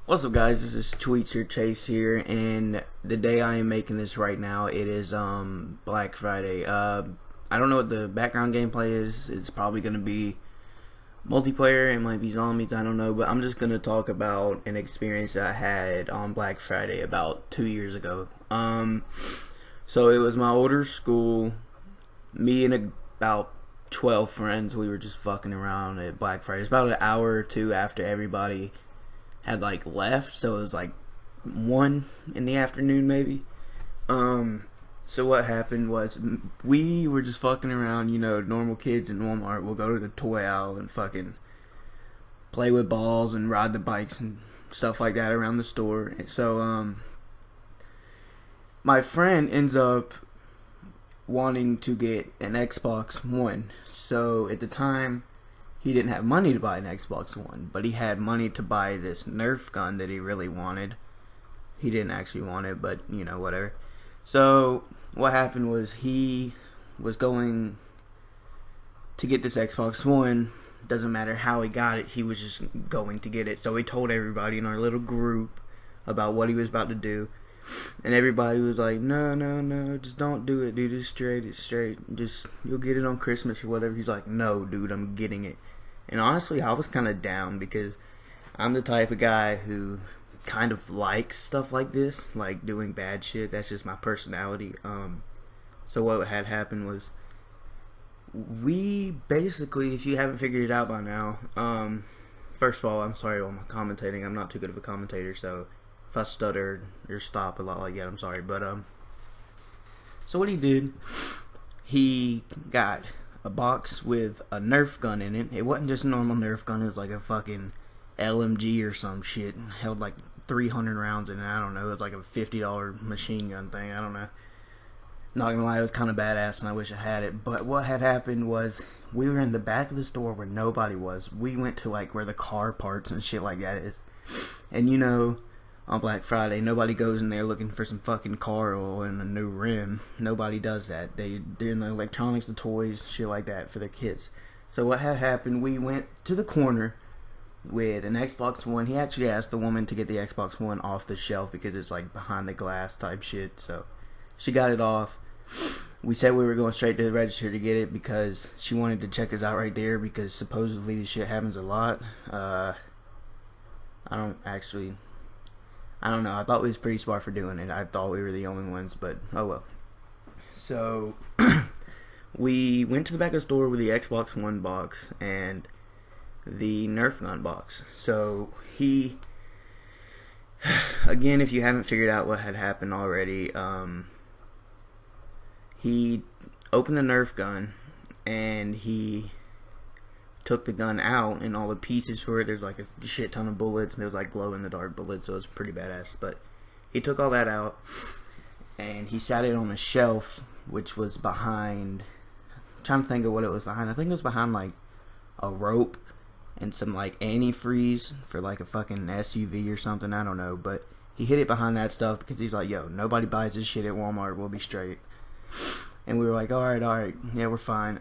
What's up, guys? This is Tweetser Chase here, and the day I am making this right now, it is Black Friday. I don't know what the background gameplay is. It's probably gonna be multiplayer. It might be zombies. I don't know, but I'm just gonna talk about an experience that I had on Black Friday about 2 years ago. So it was my older school. Me and about 12 friends. We were just fucking around at Black Friday. It's about an hour or two after everybody had like left, so it was like 1 in the afternoon maybe. So what happened was we were just fucking around, normal kids in Walmart will go to the toy aisle and fucking play with balls and ride the bikes and stuff like that around the store. So my friend ends up wanting to get an Xbox One. So at the time he didn't have money to buy an Xbox One, but he had money to buy this Nerf gun that he really wanted. He didn't actually want it, but whatever. So what happened was he was going to get this Xbox One. Doesn't matter how he got it, he was just going to get it. So he told everybody in our little group about what he was about to do. And everybody was like, no, no, no, just don't do it, dude. It's straight. Just, you'll get it on Christmas or whatever. He's like, no, dude, I'm getting it. And honestly, I was kind of down because I'm the type of guy who kind of likes stuff like this, like doing bad shit. That's just my personality. So what had happened was we basically, if you haven't figured it out by now, first of all, I'm sorry I'm commentating. I'm not too good of a commentator, so if I stutter or stop a lot like that, I'm sorry. But so what he did, he got a box with a Nerf gun in it. It wasn't just a normal Nerf gun. It was like a fucking LMG or some shit. It held like 300 rounds in it. I don't know. It was like a $50 machine gun thing. I don't know. Not gonna lie, it was kind of badass, and I wish I had it. But what had happened was we were in the back of the store where nobody was. We went to like where the car parts and shit like that is. And on Black Friday, nobody goes in there looking for some fucking car oil and a new rim. Nobody does that. They're in the electronics, the toys, shit like that for their kids. So what had happened, we went to the corner with an Xbox One. He actually asked the woman to get the Xbox One off the shelf because it's like behind the glass type shit. So she got it off. We said we were going straight to the register to get it because she wanted to check us out right there because supposedly this shit happens a lot. I don't know. I thought we was pretty smart for doing it. I thought we were the only ones, but oh well. So we went to the back of the store with the Xbox One box and the Nerf gun box. So he, again, if you haven't figured out what had happened already, he opened the Nerf gun and he took the gun out and all the pieces for it. There's like a shit ton of bullets and there was like glow in the dark bullets, so it was pretty badass. But he took all that out and he sat it on a shelf which was behind, I'm trying to think of what it was behind. I think it was behind like a rope and some like antifreeze for like a fucking SUV or something, I don't know. But he hid it behind that stuff because he's like, yo, nobody buys this shit at Walmart, we'll be straight. And we were like, alright, yeah, we're fine.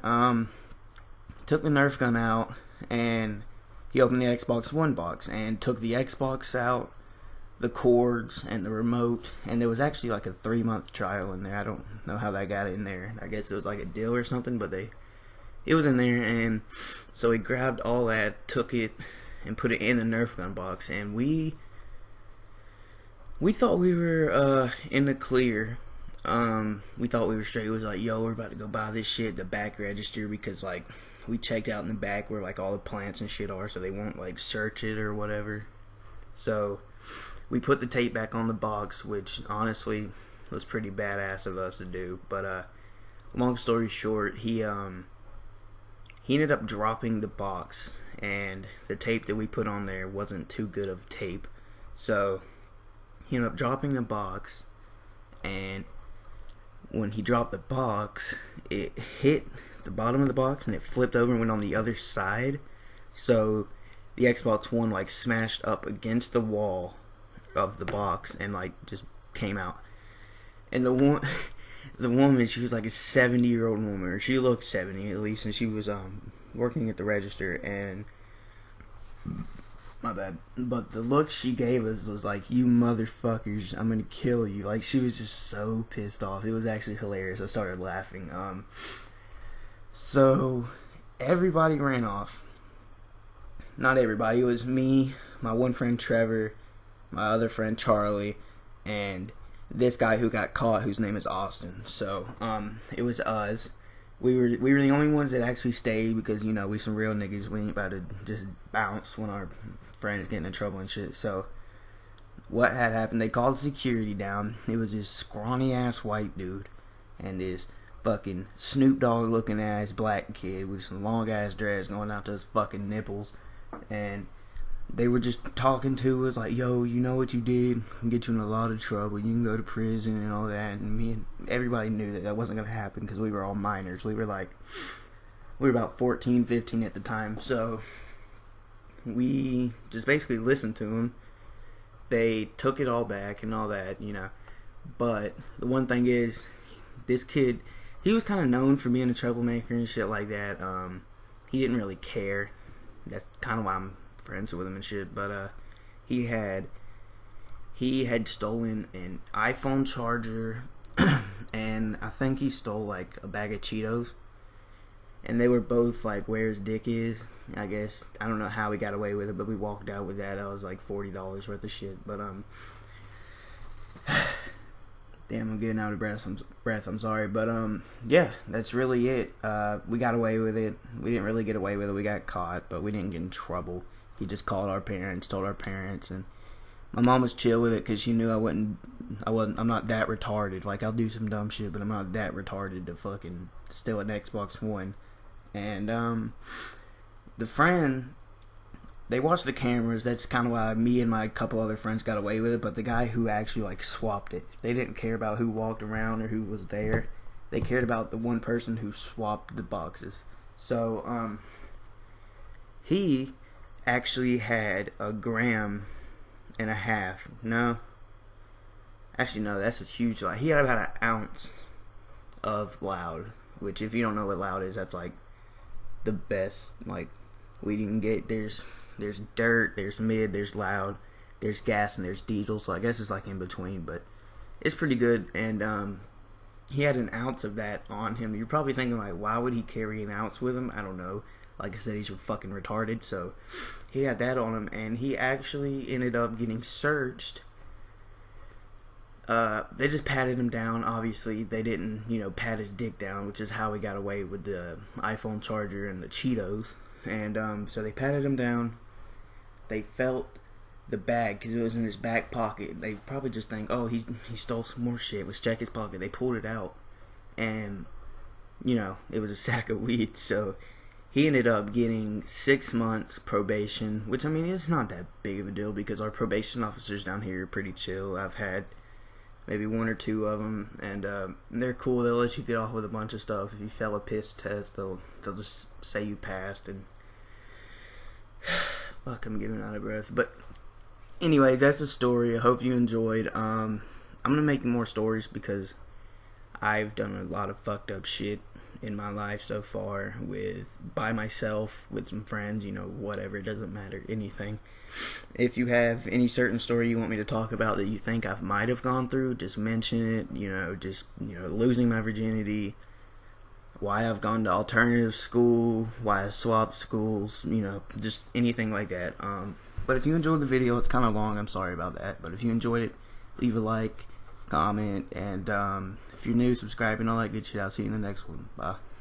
Took the Nerf gun out and he opened the Xbox One box and took the Xbox out, the cords and the remote, and there was actually like a 3-month trial in there. I don't know how that got in there. I guess it was like a deal or something, but it was in there. And so he grabbed all that, took it and put it in the Nerf gun box, and we thought we were in the clear. We thought we were straight. It was like, yo, we're about to go buy this shit at the back register because like we checked out in the back where like all the plants and shit are, so they won't like search it or whatever. So we put the tape back on the box, which honestly was pretty badass of us to do. But long story short, he ended up dropping the box, and the tape that we put on there wasn't too good of tape. So he ended up dropping the box, and when he dropped the box, it hit the bottom of the box and it flipped over and went on the other side. So the Xbox One like smashed up against the wall of the box and like just came out. And the woman, she was like a 70-year-old woman, or she looked 70 at least, and she was working at the register, and My bad. But the look she gave us was like, "You motherfuckers, I'm gonna kill you." Like, she was just so pissed off. It was actually hilarious. I started laughing. So everybody ran off. Not everybody. It was me, my one friend Trevor, my other friend Charlie, and this guy who got caught, whose name is Austin. So it was us. We were the only ones that actually stayed because, you know, we some real niggas. We ain't about to just bounce when our friends getting in trouble and shit. So what had happened, they called security down. It was this scrawny ass white dude and this fucking Snoop Dogg looking ass black kid with some long ass dreads going out to his fucking nipples. And they were just talking to us like, "Yo, you know what you did? Can get you in a lot of trouble. You can go to prison and all that." And me and everybody knew that wasn't going to happen because we were all minors. We were about 14, 15 at the time. So we just basically listened to them. They took it all back and all that, you know. But the one thing is, this kid, he was kind of known for being a troublemaker and shit like that. He didn't really care. That's kind of why I'm friends with him and shit. But he had stolen an iPhone charger and I think he stole like a bag of Cheetos, and they were both like where his dick is, I guess. I don't know how he got away with it, but we walked out with that. That was like $40 worth of shit. But damn, I'm getting out of breath. I'm sorry, but yeah, that's really it. We got away with it. We didn't really get away with it. We got caught, but we didn't get in trouble. He just called our parents, told our parents, and my mom was chill with it because she knew I'm not that retarded. Like, I'll do some dumb shit, but I'm not that retarded to fucking steal an Xbox One. And the friend, they watched the cameras. That's kind of why me and my couple other friends got away with it. But the guy who actually like swapped it, they didn't care about who walked around or who was there. They cared about the one person who swapped the boxes. So he actually had 1.5 grams. No, actually no, that's a huge lie. He had about 1 ounce of loud, which if you don't know what loud is, that's like the best like weed you can get. There's dirt, there's mid, there's loud, there's gas, and there's diesel. So I guess it's like in between, but it's pretty good. And he had 1 ounce of that on him. You're probably thinking like, why would he carry 1 ounce with him? I don't know. Like I said, he's fucking retarded. So he had that on him, and he actually ended up getting searched. They just patted him down. Obviously, they didn't, pat his dick down, which is how he got away with the iPhone charger and the Cheetos. And so they patted him down. They felt the bag because it was in his back pocket. They probably just think, oh, he stole some more shit. Let's check his pocket. They pulled it out, and it was a sack of weed. So he ended up getting 6 months probation, which, I mean, it's not that big of a deal because our probation officers down here are pretty chill. I've had maybe 1 or 2 of them, and they're cool. They'll let you get off with a bunch of stuff. If you fail a piss test, they'll just say you passed, and fuck, I'm getting out of breath. But anyways, that's the story. I hope you enjoyed. I'm gonna make more stories because I've done a lot of fucked up shit in my life so far, by myself, with some friends, whatever, it doesn't matter, anything. If you have any certain story you want me to talk about that you think I might have gone through, just mention it. Losing my virginity, why I've gone to alternative school, why I swapped schools, just anything like that. But if you enjoyed the video, it's kind of long, I'm sorry about that, but if you enjoyed it, leave a like, comment, and if you're new, subscribe, and all that good shit. I'll see you in the next one. Bye.